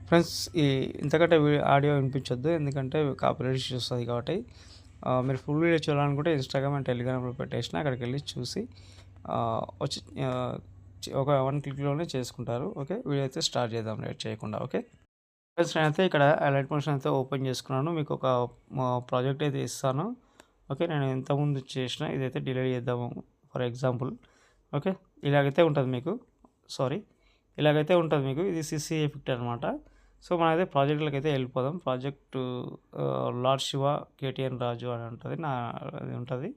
Friends ఈ ఇంతకంటే audio వినిపించొద్దు, ఎందుకంటే కాపీరైట్ ఇష్యూస్ వస్తుంది కాబట్టి. మీరు ఫుల్ వీడియో చూడాలనుకుంటే ఇన్స్టాగ్రామ్ అండ్ టెలిగ్రామ్లో పెట్టేసిన అక్కడికి వెళ్ళి చూసి వచ్చి ఒక 1 క్లిక్లోనే చేసుకుంటారు. ఓకే, వీడియో అయితే స్టార్ట్ చేద్దాం లేట్ చేయకుండా. ఓకే ఫ్రెండ్స్, నేనైతే ఇక్కడ లైట్ మోషన్ అయితే ఓపెన్ చేసుకున్నాను. మీకు ఒక ప్రాజెక్ట్ అయితే ఇస్తాను. ఓకే, నేను ఇంతకుముందు చేసిన ఇదైతే డిలీట్ చేద్దాము ఫర్ ఎగ్జాంపుల్. ఓకే, ఇలాగైతే ఉంటుంది మీకు. ఇలాగైతే ఉంటుంది మీకు. ఇది సిసి ఎఫెక్ట్ అనమాట. సో మనమైతే ప్రాజెక్టులకి అయితే వెళ్ళిపోదాం. ప్రాజెక్టు లార్డ్ శివ కేటీఎన్ రాజు అని ఉంటుంది, అది ఉంటుంది.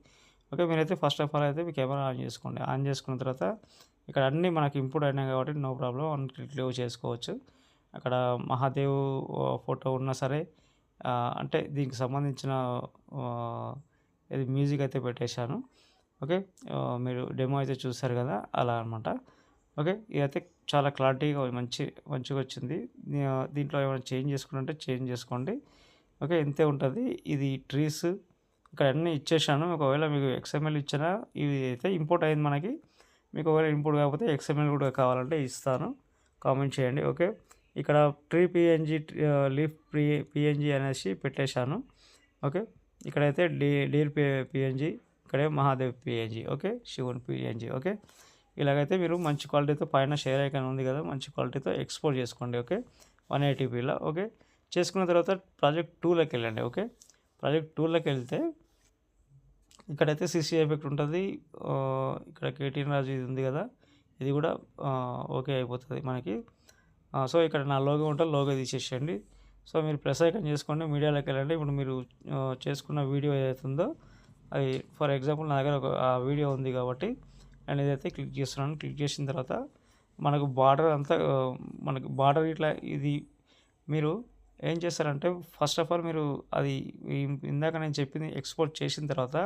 ఓకే, మీరైతే ఫస్ట్ ఆఫ్ ఆల్ అయితే మీ కెమెరా ఆన్ చేసుకోండి. ఆన్ చేసుకున్న తర్వాత ఇక్కడ అన్నీ మనకి ఇంపోర్ట్ అయినాయి కాబట్టి నో ప్రాబ్లం, 1 క్లిక్లో చేసుకోవచ్చు. అక్కడ మహాదేవ్ ఫోటో ఉన్నా సరే, అంటే దీనికి సంబంధించిన ఇది మ్యూజిక్ అయితే పెట్టేశాను. ఓకే, మీరు డెమో అయితే చూస్తారు కదా, అలా అనమాట. ఓకే, ఇదైతే చాలా క్లారిటీగా మంచిగా వచ్చింది. దీంట్లో ఏమైనా చేంజ్ చేసుకుంటే చేంజ్ చేసుకోండి. ఓకే, ఇంతే ఉంటుంది. ఇది ట్రీస్ ఇక్కడ అన్నీ ఇచ్చేసాను. ఒకవేళ మీకు ఎక్స్ఎంఎల్ ఇచ్చినా ఇది అయితే ఇంపోర్ట్ అయింది మనకి. మీకు ఒకవేళ ఇంపోర్ట్ కాకపోతే ఎక్స్ఎంఎల్ కూడా కావాలంటే ఇస్తాను, కామెంట్ చేయండి. ఓకే, ఇక్కడ ట్రీ పిఎన్జీ, లీఫ్ పిఎన్జీ అనేసి పెట్టేశాను. ఓకే, ఇక్కడైతే డీర్ పిఎన్జీ, ఇక్కడే Mahadev PNG. Okay, Shivan PNG. Okay, ఇలాగైతే మీరు మంచి క్వాలిటీతో పైన షేర్ ఐకాన్ ఉంది కదా, మంచి క్వాలిటీతో ఎక్స్పోర్ట్ చేసుకోండి. ఓకే, 180pలో. ఓకే, చేసుకున్న తర్వాత ప్రాజెక్ట్ 2లోకి వెళ్ళండి. ఓకే, ప్రాజెక్ట్ 2లోకి వెళ్తే ఇక్కడైతే సిసి ఎఫెక్ట్ ఉంటుంది. ఇక్కడ కేటీఎన్ రాజు ఇది ఉంది కదా, ఇది కూడా ఓకే అయిపోతుంది మనకి. సో ఇక్కడ నా లోగో ఉంటుంది, లోగో తీసేసేయండి. సో మీరు ప్రెస్ ఐకాన్ చేసుకోండి, మీడియాలోకి వెళ్ళండి. ఇప్పుడు మీరు చేసుకున్న వీడియో ఏదైతే ఉందో అది ఫర్ ఎగ్జాంపుల్ నా దగ్గర ఒక వీడియో ఉంది కాబట్టి నేను ఇదైతే క్లిక్ చేస్తున్నాను. క్లిక్ చేసిన తర్వాత మనకు బార్డర్ అంతా, మనకు బార్డర్ ఇట్లా ఇది మీరు ఏం చేస్తారంటే ఫస్ట్ ఆఫ్ ఆల్ మీరు అది ఇందాక నేను చెప్పింది ఎక్స్పోర్ట్ చేసిన తర్వాత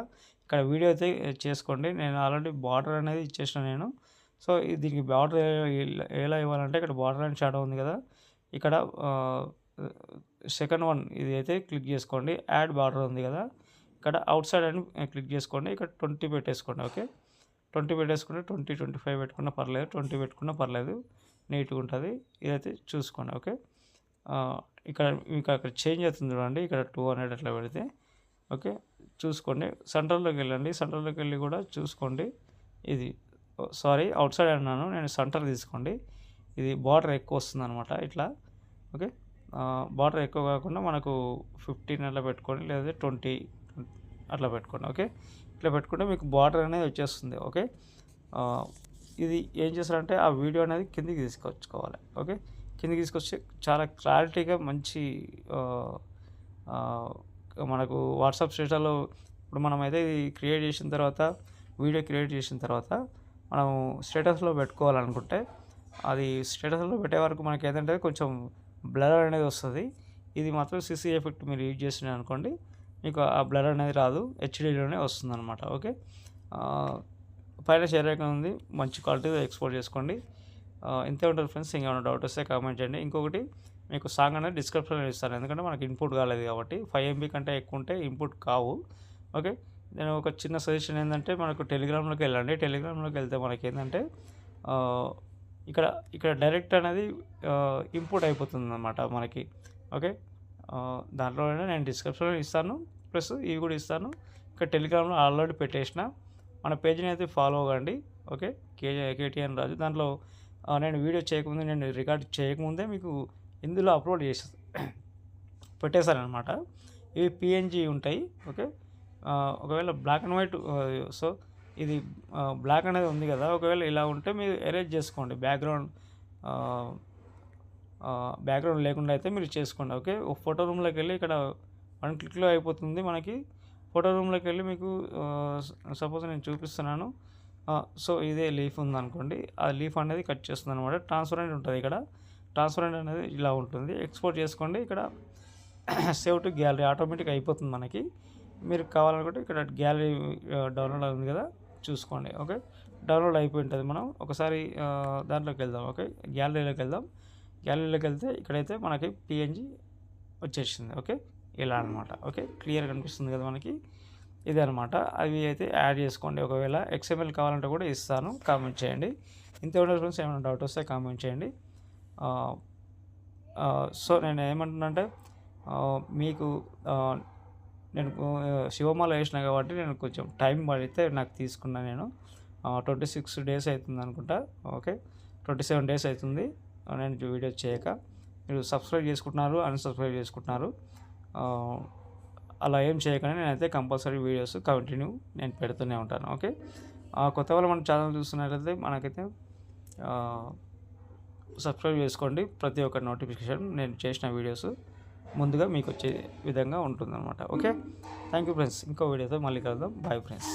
ఇక్కడ వీడియో అయితే చేసుకోండి. నేను ఆల్రెడీ బార్డర్ అనేది ఇచ్చేసిన నేను. సో దీనికి బార్డర్ ఎలా ఇవ్వాలంటే ఇక్కడ బార్డర్ అండ్ షాడో ఉంది కదా, ఇక్కడ సెకండ్ వన్ ఇది అయితే క్లిక్ చేసుకోండి. యాడ్ బార్డర్ ఉంది కదా, ఇక్కడ అవుట్ సైడ్ అని క్లిక్ చేసుకోండి. ఇక్కడ 20 పెట్టేసుకోండి. ఓకే, 20 పెట్టేసుకుంటే 20, 25 పెట్టుకున్నా పర్లేదు, 20 పెట్టుకున్నా పర్లేదు, నీట్గా ఉంటుంది. ఇదైతే చూసుకోండి. ఓకే, ఇక్కడ మీకు అక్కడ చేంజ్ అవుతుంది చూడండి, ఇక్కడ 200 అట్లా పెడితే. ఓకే, చూసుకోండి. సెంటర్లోకి వెళ్ళండి, సెంటర్లోకి వెళ్ళి కూడా చూసుకోండి. ఇది అవుట్ సైడ్ అన్నాను నేను, సెంటర్ తీసుకోండి. ఇది బార్డర్ ఎక్కువ వస్తుంది అనమాట ఇట్లా. ఓకే, బార్డర్ ఎక్కువ కాకుండా మనకు 15 అట్లా పెట్టుకోండి, లేదా 20 అట్లా పెట్టుకోండి. ఓకే, ఇట్లా పెట్టుకుంటే మీకు బార్డర్ అనేది వచ్చేస్తుంది. ఓకే, ఇది ఏం చేస్తారంటే ఆ వీడియో అనేది కిందికి తీసుకొచ్చుకోవాలి. ఓకే, కిందికి తీసుకొచ్చి చాలా క్లారిటీగా మంచి మనకు వాట్సాప్ స్టేటస్లో ఇప్పుడు మనమైతే ఇది క్రియేట్ చేసిన తర్వాత, వీడియో క్రియేట్ చేసిన తర్వాత మనం స్టేటస్లో పెట్టుకోవాలనుకుంటే అది స్టేటస్లో పెట్టే వరకు మనకి ఏంటంటే కొంచెం బ్లర్ అనేది వస్తుంది. ఇది మాత్రం సిసి ఎఫెక్ట్ మీరు యూజ్ చేసిన అనుకోండి, మీకు ఆ బ్లర్ అనేది రాదు, హెచ్డీలోనే వస్తుంది అనమాట. ఓకే, పైన షేర్ ఐకాన్ ఉంది, మంచి క్వాలిటీతో ఎక్స్పోర్ట్ చేసుకోండి. ఇంతే ఉంటుంది ఫ్రెండ్స్. ఇంకేమైనా డౌట్ వస్తే కామెంట్ చేయండి. ఇంకొకటి మీకు సాంగ్ అనేది డిస్క్రిప్షన్లో ఇస్తాను, ఎందుకంటే మనకి ఇన్పుట్ కాలేదు కాబట్టి. 5 MB కంటే ఎక్కువ ఉంటే ఇన్పుట్ కావు. ఓకే, నేను ఒక చిన్న సజెషన్ ఏంటంటే మనకు టెలిగ్రామ్లోకి వెళ్ళండి. టెలిగ్రామ్లోకి వెళ్తే మనకి ఏంటంటే ఇక్కడ డైరెక్ట్ అనేది ఇంపోర్ట్ అయిపోతుంది అన్నమాట మనకి. ఓకే, దాంట్లోనే నేను డిస్క్రిప్షన్లో ఇస్తాను, ప్లస్ ఇవి కూడా ఇస్తాను. ఇక్కడ టెలిగ్రామ్లో ఆల్రెడీ పెట్టేసిన, మన పేజ్ని అయితే ఫాలో అవ్వండి. ఓకే, కేటీఎన్ రాజు. దాంట్లో నేను వీడియో చేయకముందే, నేను రికార్డ్ చేయకముందే మీకు ఇందులో అప్లోడ్ చేసి పెట్టేశారనమాట. ఇవి పిఎన్జీ ఉంటాయి. ఓకే, ఒకవేళ బ్లాక్ అండ్ వైట్, సో ఇది బ్లాక్ అనేది ఉంది కదా, ఒకవేళ ఇలా ఉంటే మీరు ఎరేజ్ చేసుకోండి. బ్యాక్గ్రౌండ్ లేకుండా అయితే మీరు చేసుకోండి. ఓకే, ఫోటో రూమ్లోకి వెళ్ళి ఇక్కడ 1 క్లిక్లో అయిపోతుంది మనకి. ఫోటో రూమ్లోకి వెళ్ళి మీకు సపోజ్ నేను చూపిస్తున్నాను. సో ఇదే లీఫ్ ఉందనుకోండి, ఆ లీఫ్ అనేది కట్ చేస్తుంది అనమాట. ట్రాన్స్పరెంట్ ఉంటుంది ఇక్కడ, ట్రాన్స్పరెంట్ అనేది ఇలా ఉంటుంది. ఎక్స్పోర్ట్ చేసుకోండి. ఇక్కడ సేవ్ టు గ్యాలరీ ఆటోమేటిక్ అయిపోతుంది మనకి. మీరు కావాలనుకుంటే ఇక్కడ గ్యాలరీ డౌన్లోడ్ ఉంది కదా, చూసుకోండి. ఓకే, డౌన్లోడ్ అయిపోయి ఉంటుంది. మనం ఒకసారి దాంట్లోకి వెళ్దాం. ఓకే, గ్యాలరీలోకి వెళ్దాం. గ్యాలరీలోకి వెళ్తే ఇక్కడైతే మనకి పిఎన్జీ వచ్చేసింది. ఓకే, ఇలా అనమాట. ఓకే, క్లియర్ కనిపిస్తుంది కదా మనకి, ఇదే అనమాట. అవి అయితే యాడ్ చేసుకోండి. ఒకవేళ ఎక్స్ఎంఎల్ కావాలంటే కూడా ఇస్తాను, కామెంట్ చేయండి. ఇంత ఉండదు ఫ్రెండ్స్. ఏమైనా డౌట్ వస్తే కామెంట్ చేయండి. సో నేను ఏమంటున్నానంటే మీకు నేను శివమాల వేసిన కాబట్టి నేను కొంచెం టైం పడితే నాకు తీసుకున్నా నేను 26 డేస్ అవుతుంది అనుకుంటా. ఓకే, 27 డేస్ అవుతుంది నేను వీడియో చేయక. మీరు సబ్స్క్రైబ్ చేసుకుంటున్నారు, అన్సబ్స్క్రైబ్ చేసుకుంటున్నారు. అలా ఏం చేయకుండా నేనైతే కంపల్సరీ వీడియోస్ కంటిన్యూ నేను పెడుతూనే ఉంటాను. ఓకే, కొత్త వాళ్ళు మన ఛానల్ చూస్తున్నట్లయితే మనకైతే సబ్స్క్రైబ్ చేసుకోండి. ప్రతి ఒక్క నోటిఫికేషన్ నేను చేసిన వీడియోస్ ముందుగా మీకు వచ్చే విధంగా ఉంటుందన్నమాట. Okay, thank you friends. ఇంకో వీడియోతో మళ్ళీ కలుద్దాం. Bye friends.